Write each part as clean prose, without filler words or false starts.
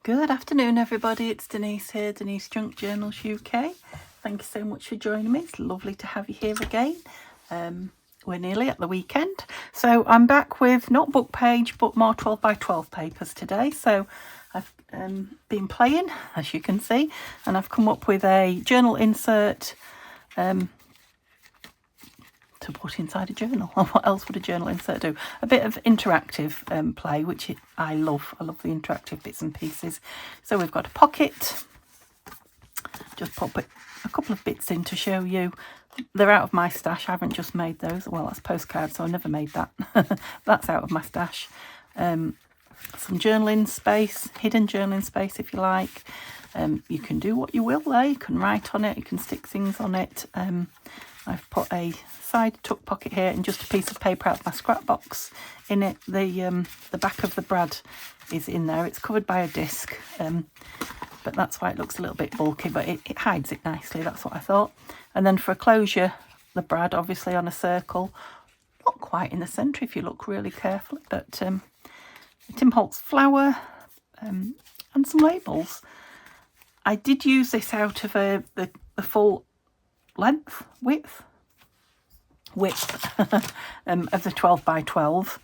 Good afternoon, everybody. It's Denise here, Denise Junk Journals UK. Thank you so much for joining me. It's lovely to have you here again. We're nearly at the weekend. So I'm back with not book page, but more 12 by 12 papers today. So I've been playing, as you can see, and I've come up with a journal insert to put inside a journal. What else would a journal insert do? A bit of interactive play, which I love. I love the interactive bits and pieces. So we've got a pocket. Just pop a couple of bits in to show you. They're out of my stash. I haven't just made those. Well, that's postcards, so I never made that. That's out of my stash. Some journaling space, hidden journaling space if you like. You can do what you will there. You can write on it. You can stick things on it. I've put a side tuck pocket here and just a piece of paper out of my scrap box in it. The back of the brad is in there. It's covered by a disc, but that's why it looks a little bit bulky, but it hides it nicely. That's what I thought. And then for a closure, the brad obviously on a circle, not quite in the centre if you look really carefully, but Tim Holtz flower and some labels. I did use this out of the full width of the 12 by 12.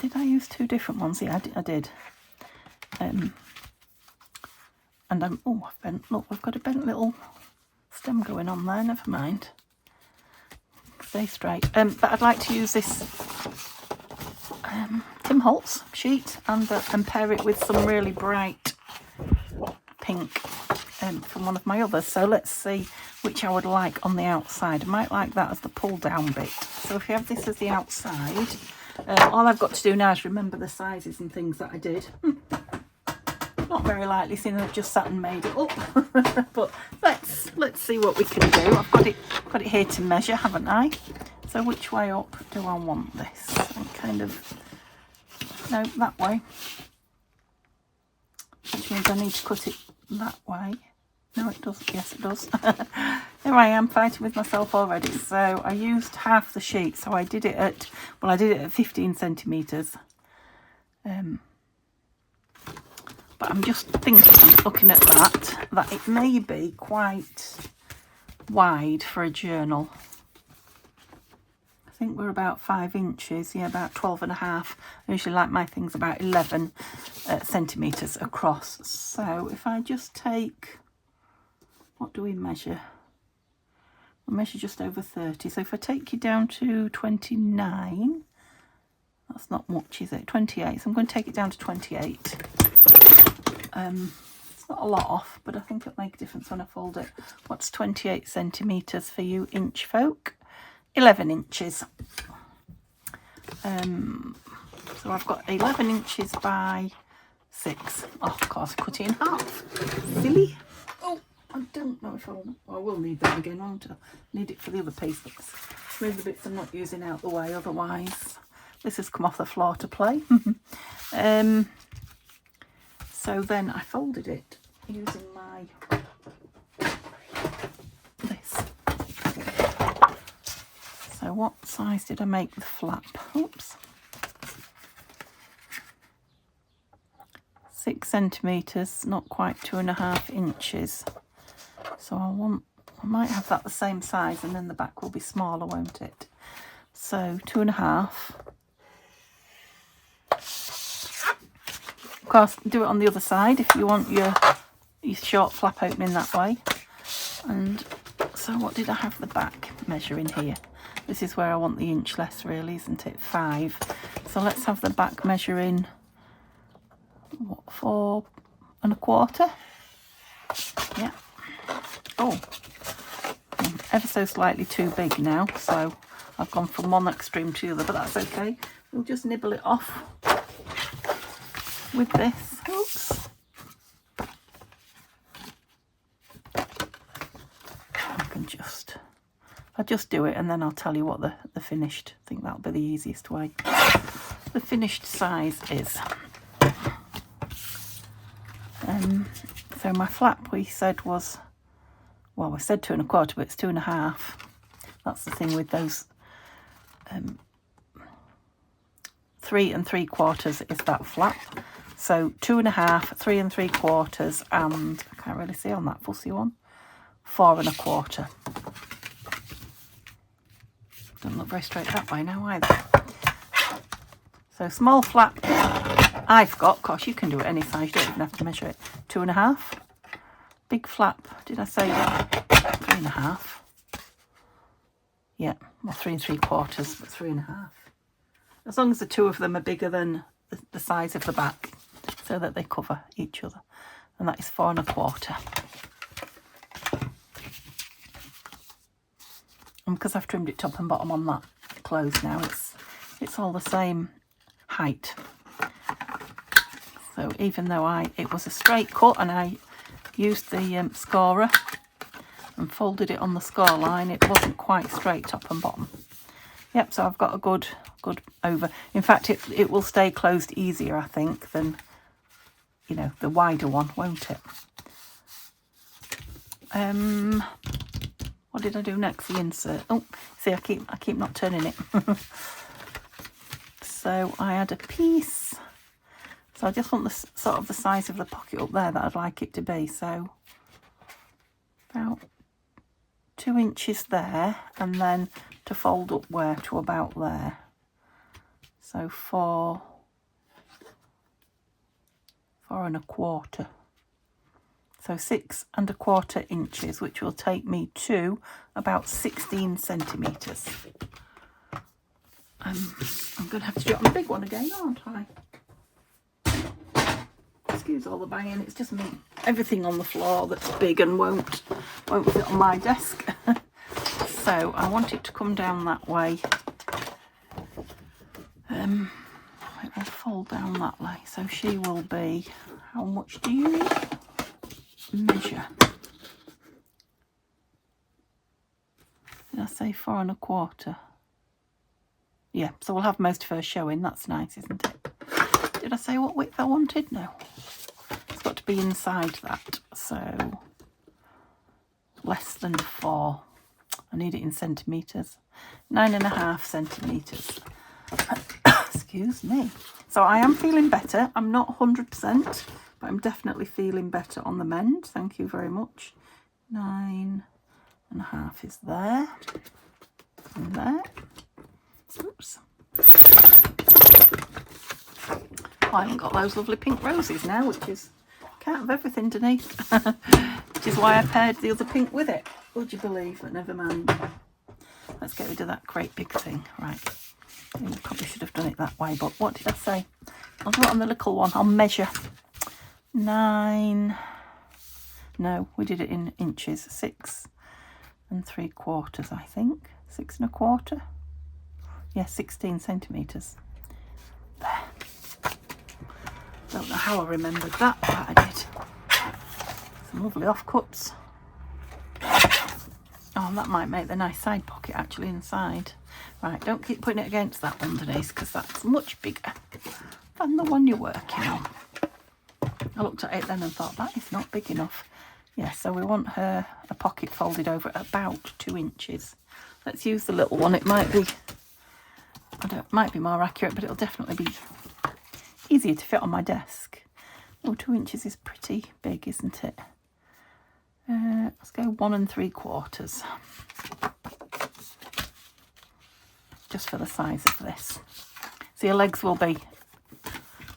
Did I use two different ones? Yeah, I did. And I've bent. Look, we've got a bent little stem going on there. Never mind. Stay straight. But I'd like to use this Tim Holtz sheet and pair it with some really bright pink from one of my others. So let's see which I would like on the outside. I might like that as the pull down bit. So if you have this as the outside, all I've got to do now is remember the sizes and things that I did. Not very likely, seeing I've just sat and made it up. But let's see what we can do. I've got it here to measure, haven't I? So which way up do I want this? No, that way. Which means I need to cut it that way. No, it doesn't. Yes, it does. Here I am fighting with myself already. So I used half the sheet. So I did it at 15 centimetres. But I'm just thinking, looking at that it may be quite wide for a journal. I think we're about 5 inches. Yeah, about 12 and a half. I usually like my things about 11 centimetres across. So if I just take... What do we measure? We measure just over 30. So if I take you down to 29, that's not much, is it? 28. So I'm going to take it down to 28. It's not a lot off, but I think it'll make a difference when I fold it. What's 28 centimetres for you inch folk? 11 inches. So I've got 11 inches by 6. Oh, of course, I cut it in half. Silly. Oh, I don't know if I will need that again, won't I? Need it for the other piece. Move the bits I'm not using out the way, otherwise this has come off the floor to play. So then I folded it using this. So what size did I make the flap? Oops. 6 centimetres, not quite 2.5 inches. So I might have that the same size, and then the back will be smaller, won't it? So 2.5. Of course, do it on the other side if you want your short flap opening that way. And so what did I have the back measure in here? This is where I want the inch less, really, isn't it? 5. So let's have the back measure in, what, 4 1/4? Yeah. Oh, I'm ever so slightly too big now, so I've gone from one extreme to the other, but that's okay. We'll just nibble it off with this. Oops. I'll just do it and then I'll tell you what the finished, I think that'll be the easiest way. The finished size is. So my flap we said was, well, we said 2 1/4, but it's 2.5. That's the thing with those 3 3/4 is that flap. So 2.5, 3 3/4, and I can't really see on that fussy one, 4 1/4. Doesn't look very straight that way now either. So small flap I've got, of course you can do it any size, you don't even have to measure it. 2.5. Big flap, did I say 3.5? Yeah, well 3 3/4, but 3.5. As long as the two of them are bigger than the size of the back, so that they cover each other. And that is 4 1/4. And because I've trimmed it top and bottom on that clothes now, it's all the same height. So even though it was a straight cut and I used the scorer and folded it on the score line, it wasn't quite straight top and bottom. Yep, so I've got a good over. In fact, it will stay closed easier, I think, than, you know, the wider one, won't it? What did I do next? The insert. Oh, see, I keep not turning it. So I had a piece. So I just want the sort of the size of the pocket up there that I'd like it to be. So about 2 inches there, and then to fold up where to about there. So 4 1/4. So 6 1/4 inches, which will take me to about 16 centimetres. I'm going to have to do it on the big one again, aren't I? Excuse all the banging, it's just me. Everything on the floor that's big and won't fit on my desk. So I want it to come down that way. It will fold down that way. So she will be, how much do you measure? Did I say 4 1/4? Yeah, so we'll have most of her showing. That's nice, isn't it? Did I say what width I wanted? No. It's got to be inside that. So less than 4. I need it in centimetres. 9.5 centimetres. Excuse me. So I am feeling better. I'm not 100%, but I'm definitely feeling better on the mend. Thank you very much. 9.5 is there. And there. Oops. Oh, I haven't got those lovely pink roses now, which is, can't have everything, Denise. Which is why I paired the other pink with it. Would you believe? But never mind. Let's get rid of that great big thing. Right. I probably should have done it that way, but what did I say? I'll do it on the little one. I'll measure 9. No, we did it in inches. 6 3/4, I think. 6 1/4. Yeah, 16 centimetres. There. Don't know how I remembered that, but I did. Some lovely offcuts. Oh, that might make the nice side pocket actually inside. Right, don't keep putting it against that one, Denise, because that's much bigger than the one you're working on. I looked at it then and thought, that is not big enough. Yeah, so we want a pocket folded over at about 2 inches. Let's use the little one. It might be, might be more accurate, but it'll definitely be easier to fit on my desk. Oh, 2 inches is pretty big, isn't it? Let's go 1 3/4. Just for the size of this. So your legs will be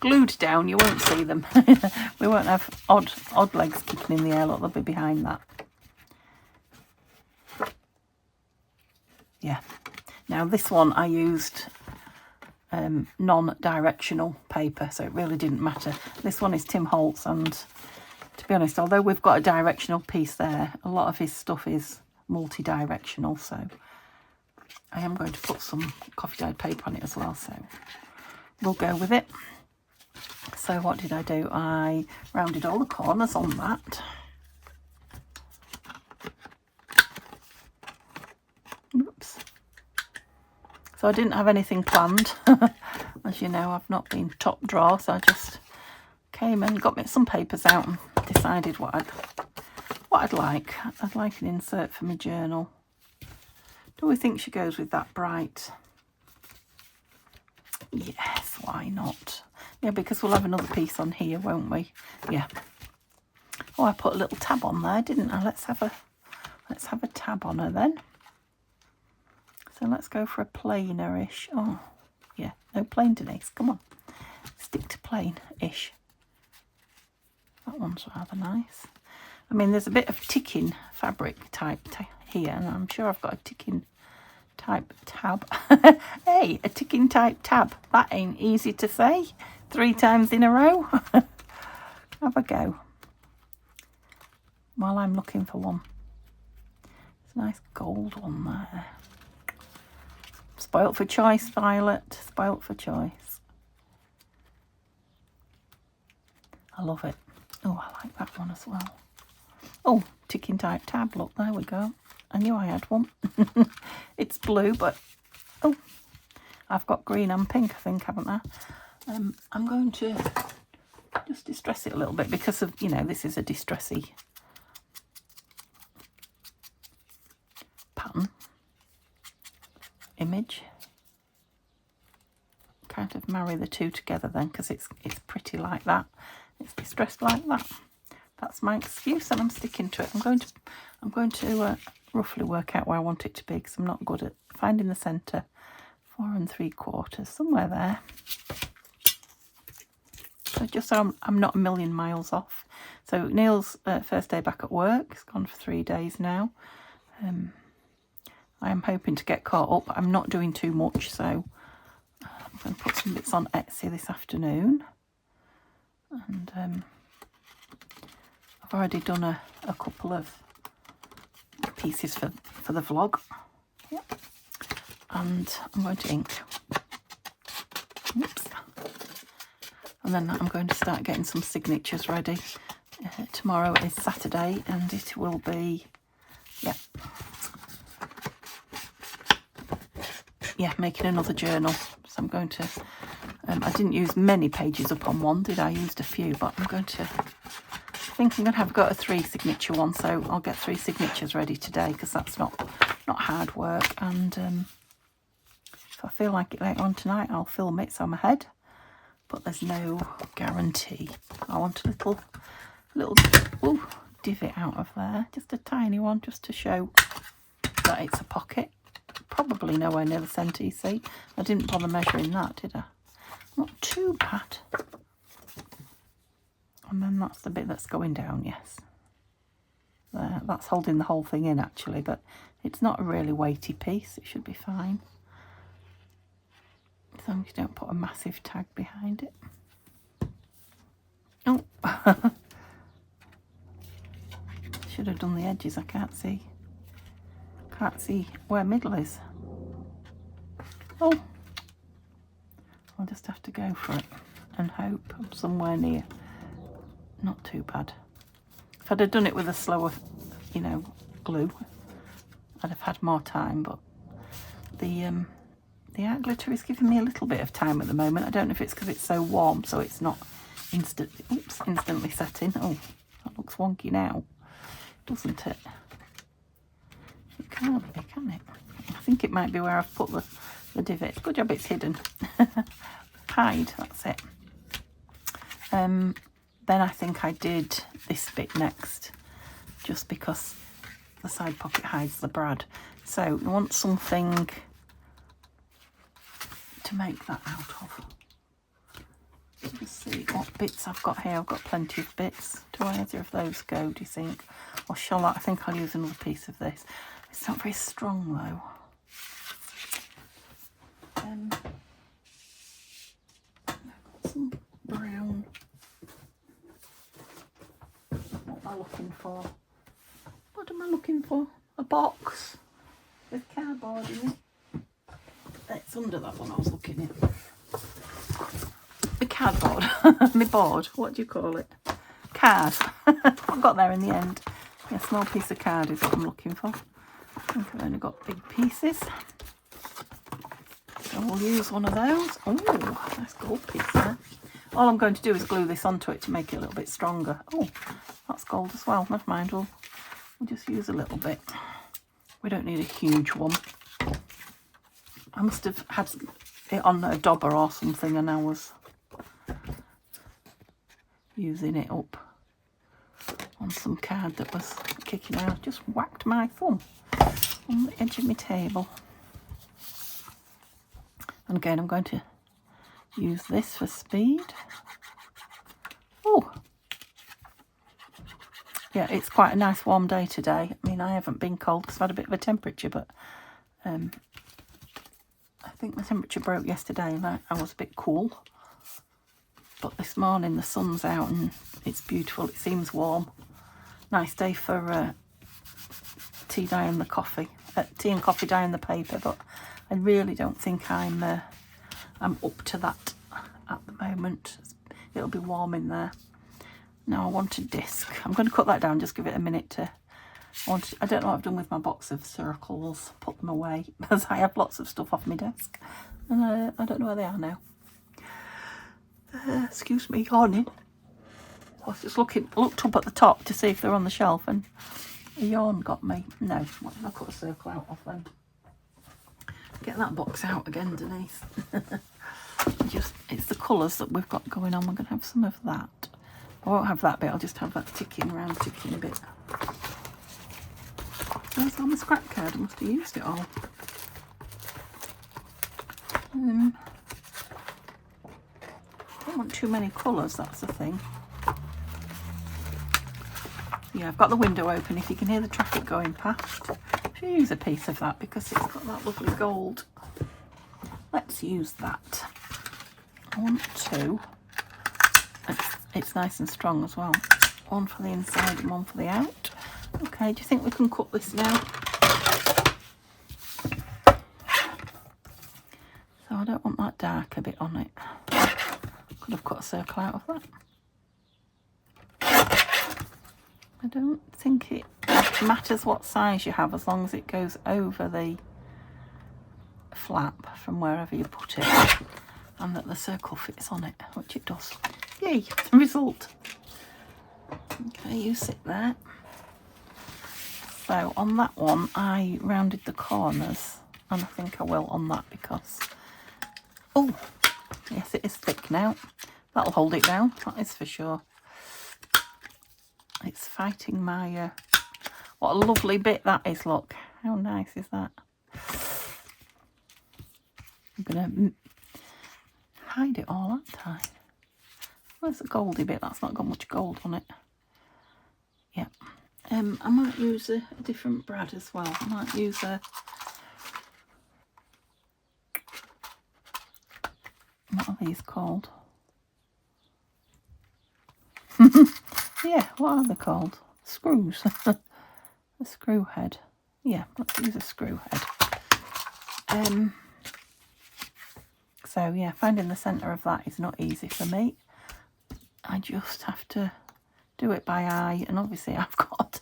glued down, you won't see them. We won't have odd legs kicking in the air, look, they'll be behind that. Yeah. Now this one I used non-directional paper, so it really didn't matter. This one is Tim Holtz, and to be honest, although we've got a directional piece there, a lot of his stuff is multi-directional, so I am going to put some coffee dyed paper on it as well, so we'll go with it. So what did I do? I rounded all the corners on that. Oops. So I didn't have anything planned. As you know, I've not been top drawer, so I just came and got me some papers out and decided what I'd like. I'd like an insert for my journal. Do we think she goes with that bright? Yes, why not? Yeah, because we'll have another piece on here, won't we? Yeah. Oh, I put a little tab on there, didn't I? Let's have a tab on her then. So let's go for a plainer-ish. Oh, yeah, no plain, Denise. Come on, stick to plain-ish. That one's rather nice. I mean, there's a bit of ticking fabric type here, and I'm sure I've got a ticking type tab. Hey, a ticking type tab. That ain't easy to say 3 times in a row. Have a go. While I'm looking for one. It's a nice gold one there. Spoilt for choice, Violet. Spoilt for choice. I love it. Oh, I like that one as well. Oh, ticking type tab. Look, there we go. I knew I had one. It's blue, but oh, I've got green and pink, I think, haven't I? I'm going to just distress it a little bit because of, you know, this is a distressy pattern image. Kind of marry the two together then, because it's pretty like that. It's distressed like that. That's my excuse, and I'm sticking to it. I'm going to roughly work out where I want it to be, because I'm not good at finding the centre. 4 3/4, somewhere there. So just so I'm not a million miles off. So Neil's first day back at work. He's gone for 3 days now. I'm hoping to get caught up. I'm not doing too much, so I'm going to put some bits on Etsy this afternoon. And I've already done a couple of pieces for the vlog. Yep. And I'm going to ink. Oops. And then I'm going to start getting some signatures ready. Tomorrow is Saturday, and it will be, making another journal. So I'm going to, I didn't use many pages up on one, did I? I used a few, but I think I'm going to have got a 3 signature one, so I'll get 3 signatures ready today, because that's not hard work. And if I feel like it later on tonight, I'll film it so I'm ahead, but there's no guarantee. I want a little divot out of there, just a tiny one, just to show that it's a pocket. Probably nowhere near the centre, you see. I didn't bother measuring that, did I? Not too bad. And then that's the bit that's going down, yes. There, that's holding the whole thing in, actually, but it's not a really weighty piece. It should be fine. As long as you don't put a massive tag behind it. Oh! Should have done the edges. I can't see where middle is. Oh, I'll just have to go for it and hope I'm somewhere near. Not too bad. If I'd have done it with a slower, glue, I'd have had more time, but the art glitter is giving me a little bit of time at the moment. I don't know if it's because it's so warm, so it's not instantly setting. Oh, that looks wonky now, doesn't it? It can't be, can it? I think it might be where I've put the divot. Good job it's hidden. Hide, that's it. Then I think I did this bit next, just because the side pocket hides the brad. So you want something to make that out of. Let's see what bits I've got here. I've got plenty of bits. Do either of those go, do you think? Or shall I think I'll use another piece of this. It's not very strong though. I've got some brown. What am I looking for? What am I looking for? A box with cardboard in it. It's under that one I was looking in. The cardboard. My board. What do you call it? Card. I got there in the end. Yeah, a small piece of card is what I'm looking for. I think I've only got big pieces. So we'll use one of those. Oh, nice gold piece there. All I'm going to do is glue this onto it to make it a little bit stronger. Oh, that's gold as well. Never mind, we'll just use a little bit. We don't need a huge one. I must have had it on a dauber or something and I was using it up on some card that was kicking out. Just whacked my thumb on the edge of my table. And again, I'm going to use this for speed. Oh, yeah, it's quite a nice warm day today. I mean, I haven't been cold because I've had a bit of a temperature, but I think the temperature broke yesterday and I was a bit cool. But this morning the sun's out and it's beautiful. It seems warm. Nice day for tea dyeing the coffee. Tea and coffee dyeing the paper, but I really don't think I'm up to that at the moment. It'll be warm in there. Now I want a disc. I'm going to cut that down, just give it a minute to... I don't know what I've done with my box of circles. Put them away because I have lots of stuff off my desk. And I don't know where they are now. Excuse me, yawning. I was just looked up at the top to see if they're on the shelf and a yawn got me. No, I'll cut a circle out of them. Get that box out again, Denise. It's the colours that we've got going on. We're going to have some of that. I won't have that bit, I'll just have that ticking bit. There's all my scrap card, I must have used it all. I don't want too many colours, that's the thing. Yeah, I've got the window open if you can hear the traffic going past. I should use a piece of that because it's got that lovely gold. Let's use that. I want two. It's nice and strong as well. One for the inside and one for the out. Okay, do you think we can cut this now? So I don't want that darker bit on it. Could have cut a circle out of that. I don't think it matters what size you have as long as it goes over the flap from wherever you put it and that the circle fits on it, which it does. Yay, the result. Okay, you sit there. So on that one I rounded the corners and I think I will on that because, oh yes, it is thick now. That'll hold it down, that is for sure. It's fighting my what a lovely bit that is, look how nice is that. I'm gonna hide it all that time. Where's the goldy bit? That's not got much gold on it. Yeah. I might use a different brad as well. I might use a... What are these called? Yeah, what are they called? Screws. A screw head. Yeah, let's use a screw head. So yeah, finding the centre of that is not easy for me. I just have to do it by eye, and obviously I've got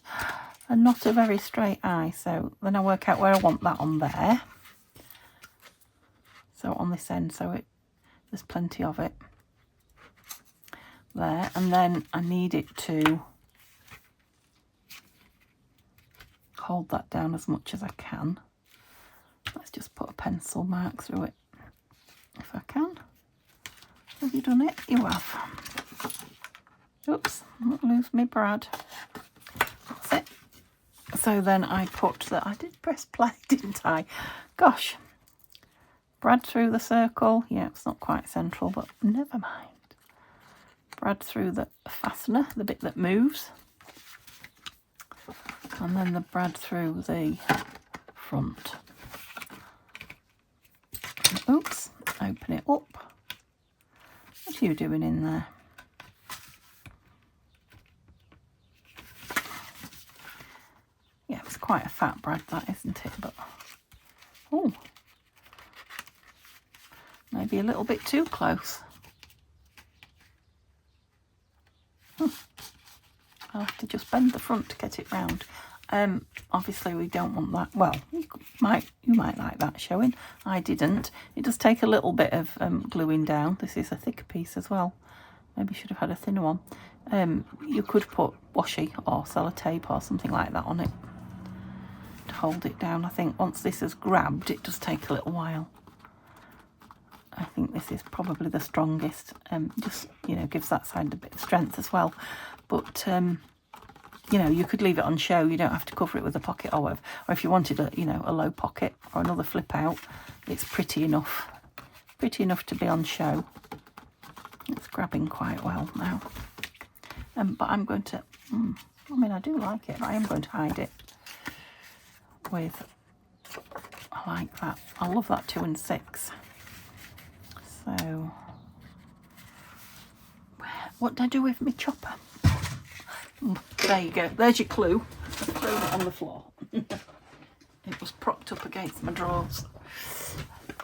not a very straight eye, so then I work out where I want that on there. So on this end, so there's plenty of it there, and then I need it to hold that down as much as I can. Let's just put a pencil mark through it if I can. Have you done it? You have. Oops, I won't lose my brad. That's it. So then I put that. I did press play, didn't I? Gosh. Brad through the circle. Yeah, it's not quite central, but never mind. Brad through the fastener, the bit that moves. And then the brad through the front. Oops, open it up. What are you doing in there? Yeah, it's quite a fat brad, that, isn't it? But oh, maybe a little bit too close. I'll have to just bend the front to get it round. Obviously we don't want that. Well, you might like that showing. I didn't. It does take a little bit of gluing down. This is a thicker piece as well. Maybe should have had a thinner one. You could put washi or sellotape or something like that on it to hold it down. I think once this is grabbed, it does take a little while. I think this is probably the strongest. Just, you know, gives that side a bit of strength as well. But, you know, you could leave it on show. You don't have to cover it with a pocket or whatever. Or if you wanted a, you know, a low pocket or another flip out, it's pretty enough. Pretty enough to be on show. It's grabbing quite well now. But I'm going to, I mean, I do like it. I am going to hide it with, I like that. I love that 2 and 6. So, what did I do with my chopper? There you go. There's your clue. I've thrown it on the floor. It was propped up against my drawers.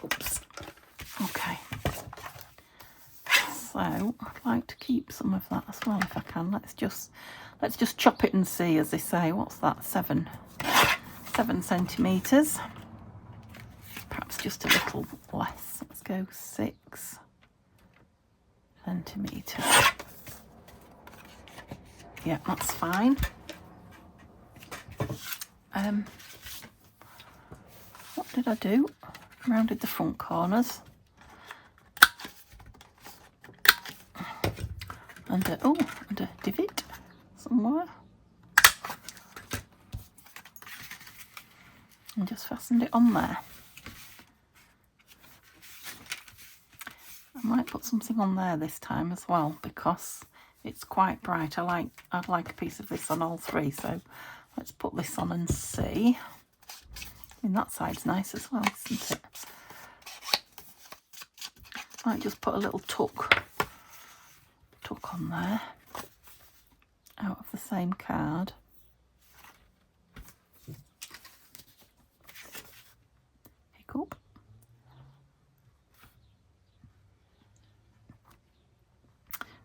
Oops. Okay. So I'd like to keep some of that as well if I can. Let's just chop it and see, as they say. What's that? 7 centimetres. Perhaps just a little less. Let's go 6 centimetres. Yeah, that's fine. What did I do? Rounded the front corners. And and a divot somewhere. And just fastened it on there. I might put something on there this time as well, because it's quite bright. I'd like a piece of this on all 3, so let's put this on and see. I mean, that side's nice as well, isn't it? Might just put a little tuck on there out of the same card. Pick up.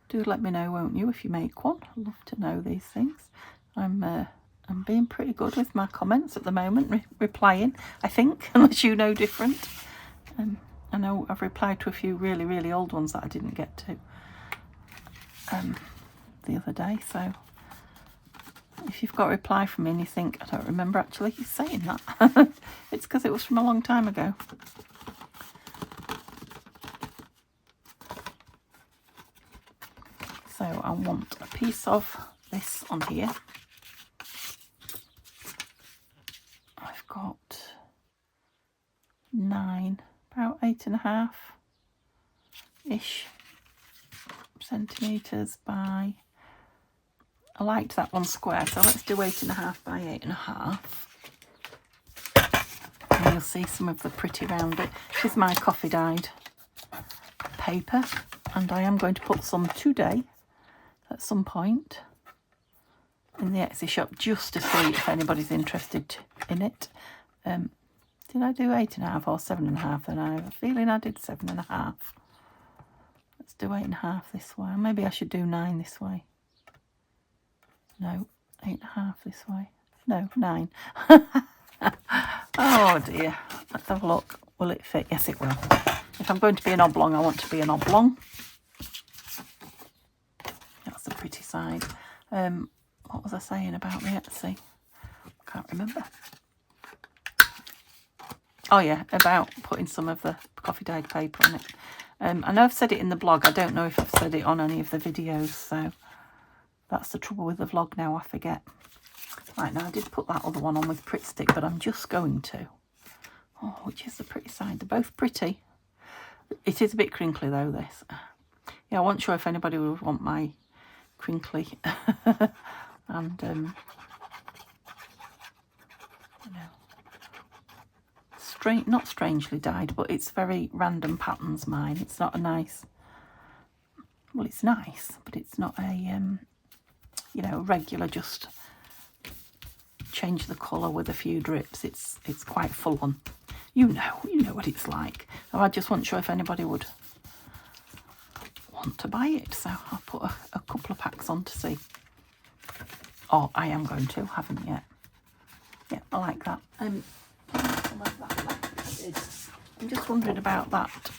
Do let me know, won't you, if you make one? I'd love to know these things. I'm being pretty good with my comments at the moment, replying, I think, unless you know different. I know I've replied to a few really, really old ones that I didn't get to the other day. So if you've got a reply from me and you think, I don't remember actually saying that, it's because it was from a long time ago. So I want a piece of this on here. I've got 9, about 8.5-ish centimetres by, I liked that one square, so let's do 8.5 by 8.5. And you'll see some of the pretty round it. This is my coffee dyed paper, and I am going to put some today at some point in the Etsy shop just to see if anybody's interested in it. Did I do 8.5 or 7.5 then? I have a feeling I did 7.5. Let's do 8.5 this way. Maybe I should do 9 this way. No, 8.5 this way. No, 9. Oh dear. Let's have a look. Will it fit? Yes, it will. If I'm going to be an oblong, I want to be an oblong. That's the pretty side. What was I saying about the Etsy? I can't remember. Oh yeah, about putting some of the coffee dyed paper on it. I know I've said it in the blog. I don't know if I've said it on any of the videos, so that's the trouble with the vlog now, I forget. Right, now I did put that other one on with Pritt Stick, but I'm just going to. Oh, which is the pretty side? They're both pretty. It is a bit crinkly though, this. Yeah, I wasn't sure if anybody would want my crinkly and you know, not strangely dyed, but it's very random patterns, mine. It's not a nice, well, it's nice, but it's not a you know, regular just change the colour with a few drips. It's quite full on. You know what it's like. So I just wasn't sure if anybody would want to buy it, so I'll put a couple of packs on to see. Oh, I am going to, haven't yet. Yeah, I like that. Some of that left. I'm just wondering about that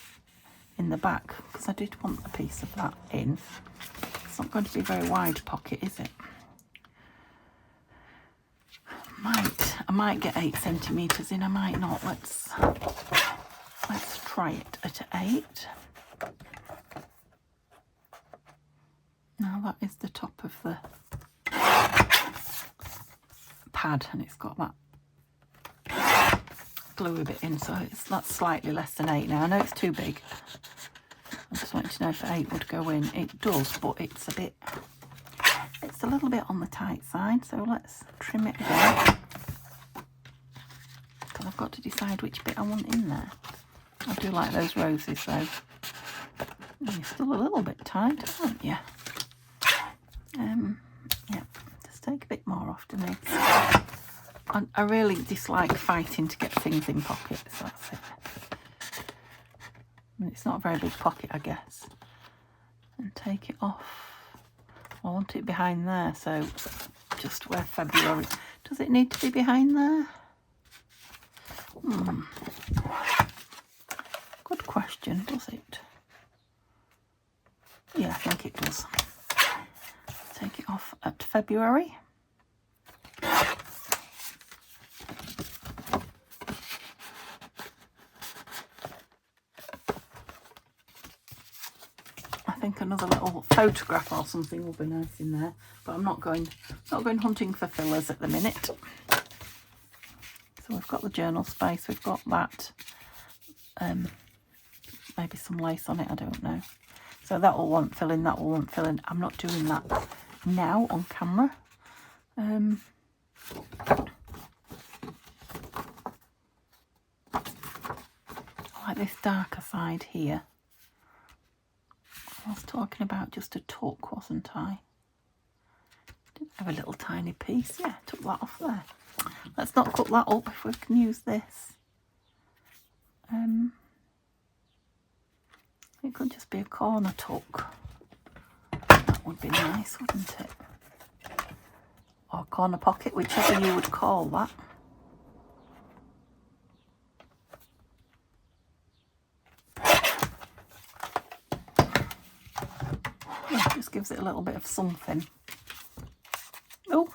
in the back, because I did want a piece of that in. It's not going to be a very wide pocket, is it? I might get 8 centimetres in, I might not. Let's Let's try it at 8. Now that is the top of the pad, and it's got that glue a bit in, so that's slightly less than 8 now. I know it's too big. I just wanted to know if 8 would go in. It does, but it's a little bit on the tight side, so let's trim it again. Because I've got to decide which bit I want in there. I do like those roses though. You're still a little bit tight, aren't you? Yeah, just take a bit more off, Denise. I really dislike fighting to get things in pockets, that's it. And it's not a very big pocket, I guess. And take it off. I want it behind there, so just where February. Does it need to be behind there? Good question, does it? Yeah, I think it does. Take it off at February. I think another little photograph or something will be nice in there, but I'm not going hunting for fillers at the minute. So we've got the journal space, we've got that, maybe some lace on it, I don't know. So that will want filling, that will want filling. I'm not doing that now on camera. I like this darker side here. I was talking about just a tuck, wasn't I? Didn't have a little tiny piece. Yeah, took that off there. Let's not cut that up if we can use this. It could just be a corner tuck. That would be nice, wouldn't it? Or corner pocket, whichever you would call that. Yeah, just gives it a little bit of something. Oh,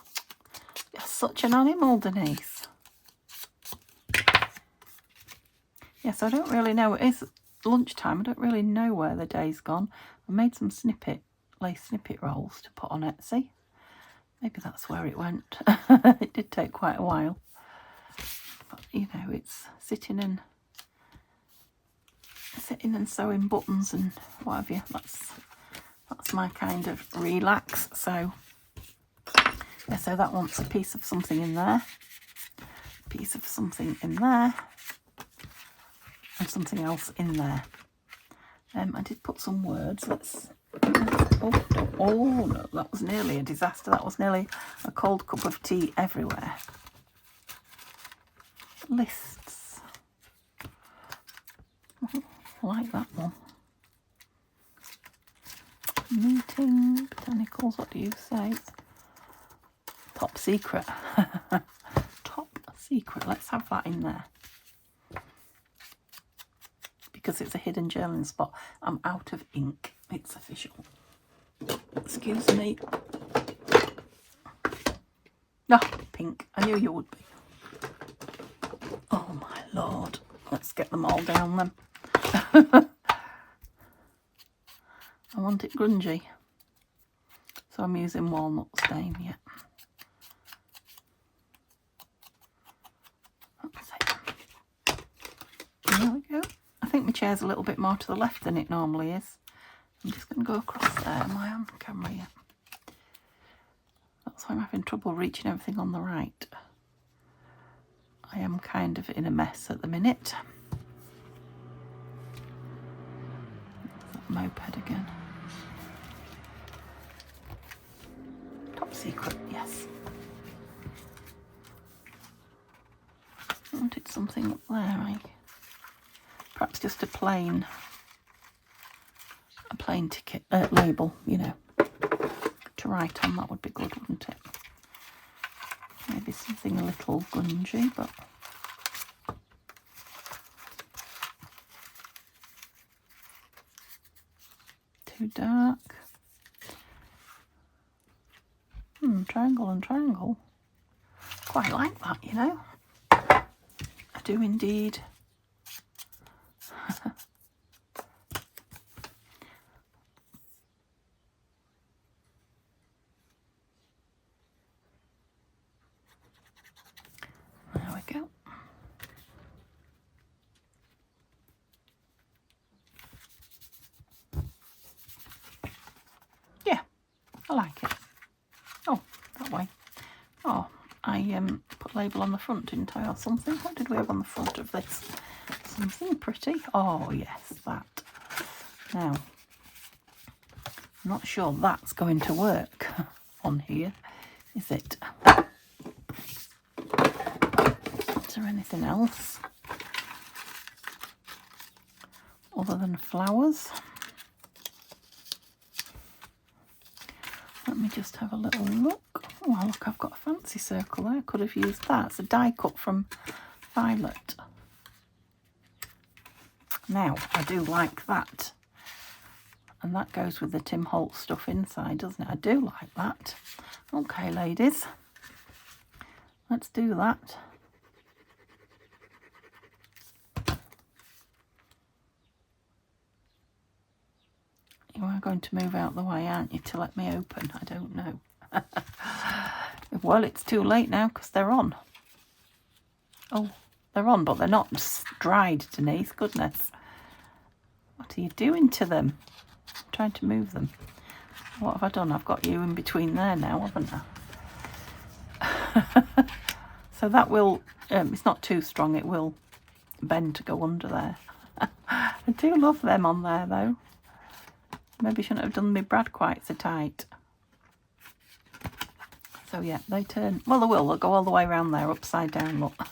you're such an animal, Denise. Yes, I don't really know. It is lunchtime. I don't really know where the day's gone. I made some lace snippet rolls to put on Etsy. Maybe that's where it went. It did take quite a while. But, you know, it's sitting and sewing buttons and what have you. That's my kind of relax. So, yeah, so that wants a piece of something in there. A piece of something in there. And something else in there. I did put some words. Oh no, that was nearly a disaster. That was nearly a cold cup of tea everywhere. Lists. I like that one. Meeting, botanicals, what do you say? Top secret. Top secret. Let's have that in there. Because it's a hidden journaling spot. I'm out of ink. It's official. Excuse me. No, pink. I knew you would be. Oh my lord. Let's get them all down then. I want it grungy. So I'm using walnut stain yet. That's it. There we go. I think my chair's a little bit more to the left than it normally is. I'm just going to go across there. Am I on camera yet? That's why I'm having trouble reaching everything on the right. I am kind of in a mess at the minute. That moped again. Top secret, yes. I wanted something up there, perhaps just a plain ticket label, you know, to write on. That would be good, wouldn't it? Maybe something a little grungy, but too dark. Triangle and triangle. Quite like that, you know. I do indeed. There we go. Yeah, I like it. Oh, that way. Oh, I put a label on the front, didn't I, or something? What did we have on the front of this? Something pretty. Oh, yes, that. Now, I'm not sure that's going to work on here, is it? Is there anything else other than flowers? Let me just have a little look. Oh, look, I've got a fancy circle there. Could have used that. It's a die cut from Violet. Now, I do like that. And that goes with the Tim Holtz stuff inside, doesn't it? I do like that. Okay, ladies. Let's do that. You are going to move out the way, aren't you, to let me open? I don't know. Well, it's too late now because they're on. Oh, they're on, but they're not dried, Denise. Goodness. What are you doing to them? I'm trying to move them. What have I done? I've got you in between there now, haven't I? So that will, it's not too strong. It will bend to go under there. I do love them on there, though. Maybe shouldn't have done my brad quite so tight. So yeah, they turn, well they will, they'll go all the way around there, upside down, look.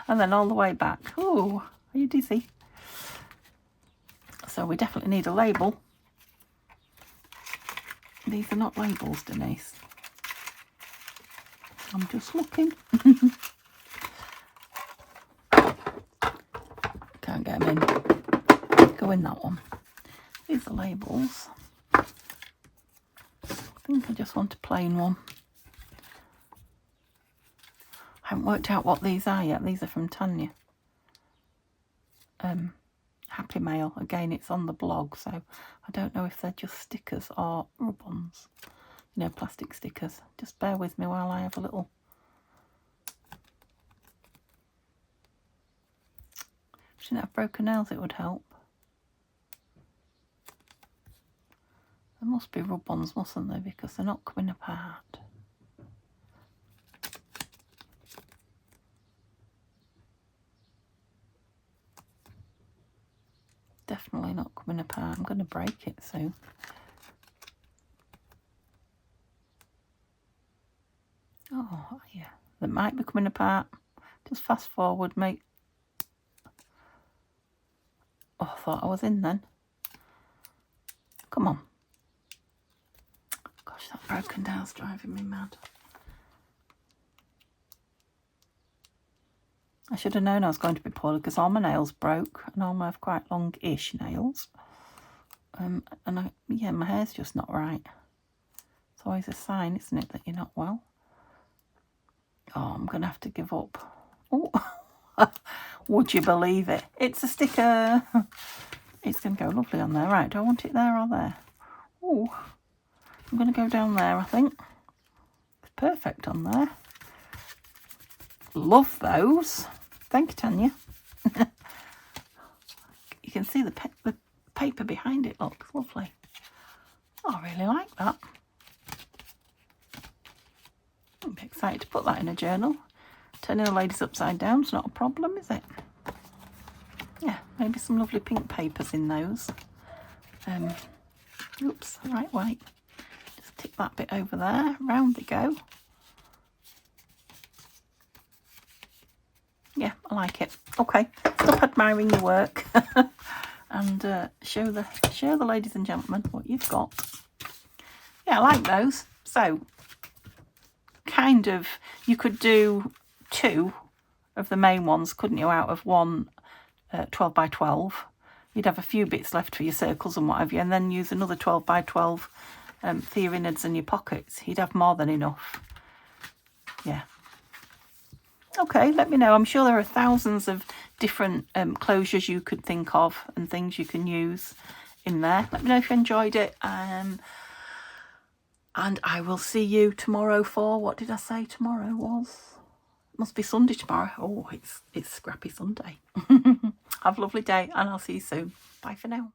And then all the way back. Ooh, are you dizzy? So we definitely need a label. These are not labels, Denise. I'm just looking. Can't get them in. Go in that one. These are labels. I think I just want a plain one. I haven't worked out what these are yet. These are from Tanya. Happy Mail. Again, it's on the blog, so I don't know if they're just stickers or rub-ons. You know, plastic stickers. Just bear with me while I have a little... If she didn't have broken nails, it would help. There must be rub-ons, mustn't there? Because they're not coming apart. Definitely not coming apart. I'm going to break it soon. Oh, yeah. They might be coming apart. Just fast forward, mate. Oh, I thought I was in then. Come on. Gosh, that broken nail's driving me mad. I should have known I was going to be poorly because all my nails broke. I normally have quite long-ish nails. Yeah, my hair's just not right. It's always a sign, isn't it, that you're not well? Oh, I'm going to have to give up. Oh, would you believe it? It's a sticker. It's going to go lovely on there. Right, do I want it there or there? Oh, I'm going to go down there, I think. It's perfect on there. Love those. Thank you, Tanya. You can see the paper behind it. Looks lovely. Oh, I really like that. I'm excited to put that in a journal. Turning the ladies upside down is not a problem, is it? Yeah, maybe some lovely pink papers in those. Oops, right way. Just tick that bit over there. Round they go. Yeah, I like it. Okay, stop admiring your work and show the ladies and gentlemen what you've got. Yeah, I like those. So, kind of, you could do 2 of the main ones, couldn't you, out of one 12 by 12. You'd have a few bits left for your circles and what have you, and then use another 12 by 12 for your innards and your pockets. You'd have more than enough. Yeah. Okay, let me know. I'm sure there are thousands of different closures you could think of and things you can use in there. Let me know if you enjoyed it. And I will see you tomorrow for, what did I say tomorrow was? Must be Sunday tomorrow. Oh, it's Scrappy Sunday. Have a lovely day and I'll see you soon. Bye for now.